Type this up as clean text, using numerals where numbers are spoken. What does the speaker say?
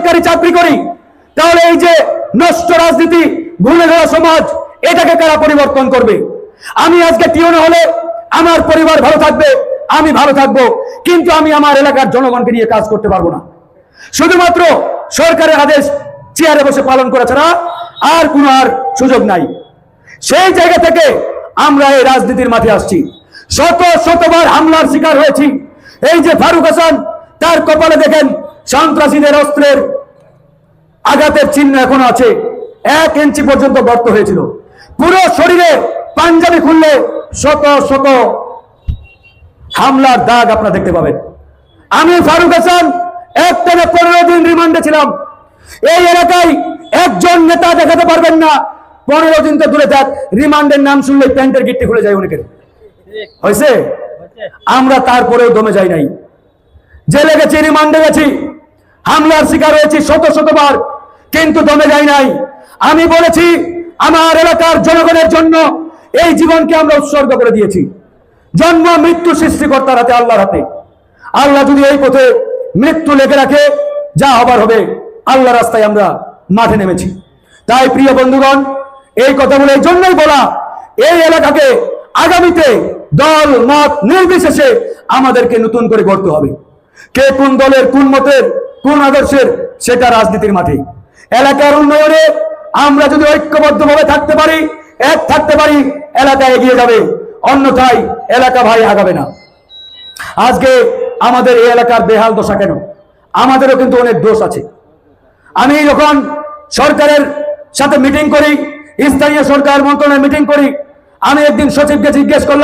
সরকারি চাকরি করি, তাহলে এই যে নষ্ট রাজনীতি, ভুলে যাওয়া সমাজ, এটাকে কারা পরিবর্তন করবে? আমি আজকে টিউনে হলে আমার পরিবার ভালো থাকবে, আমি ভালো থাকবো, কিন্তু আমি আমার এলাকার জনগণকে নিয়ে কাজ করতে পারবো না। শুধুমাত্র সরকারের আদেশ চেয়ারে বসে পালন করা ছাড়া আর কোনো সুযোগ নাই। সেই জায়গা থেকে আমরা এই রাজনীতির মাঠে আসছি। শতবার হামলার শিকার হয়েছি। এই যে ফারুক হাসান, তার কপালে দেখেন সন্ত্রাসীদের অস্ত্রের আঘাতের চিহ্ন এখনো আছে, 1 ইঞ্চি পর্যন্ত গর্ত হয়েছিল। পুরো শরীরে পাঞ্জাবি খুললে শত হামলার দাগ আপনারা দেখতে পাবেন। আমি ফারুক হাসান একটানা 15 দিন রিমান্ডে ছিলাম। এই এলাকায় একজন নেতা দেখাতে পারবেন না 15 দিন তো দূরে থাক, রিমান্ডের নাম শুনলে প্যান্টের গিট্টি খুলে যায় অনেকের। হয়েছে? আমরা তারপরেও দমে যাই নাই। জেলে গেছি, রিমান্ডে গেছি, হামলার শিকার হয়েছি শতবার, কিন্তু দমে যাই নাই। আমি বলেছি আমার এলাকার জনগণের জন্য এই জীবনকে আমরা উৎসর্গ করে দিয়েছি। জন্ম মৃত্যু সৃষ্টিকর্তার হাতে, আল্লাহর হাতে। আল্লাহ যদি এই পথে মৃত্যু লেগে রাখে, যা হবার হবে। আল্লাহ রাস্তায় আমরা মাঠে নেমেছি। তাই প্রিয় বন্ধুগণ, এই কথাগুলো এই জন্যই বলা, এই এলাকাকে আগামীতে দল মত নির্বিশেষে আমাদেরকে নতুন করে গড়তে হবে। কে কোন দলের, কোন মতের, কোন আদর্শের, সেটা রাজনীতির মাঠে। এলাকার উন্নয়নে আমরা যদি ঐক্যবদ্ধভাবে থাকতে পারি, এক থাকতে পারি, এলাকা এগিয়ে যাবে, অন্যথায় এলাকা ভাই আগাবে না। আজকে আমাদের এই এলাকার বেহাল দশা কেন? আমাদেরও কিন্তু অনেক দোষ আছে। আমি যখন সরকারের সাথে মিটিং করি, স্থানীয় সরকার মন্ত্রণালয়ে মিটিং করি, আমি একদিন সচিবকে জিজ্ঞেস করলাম,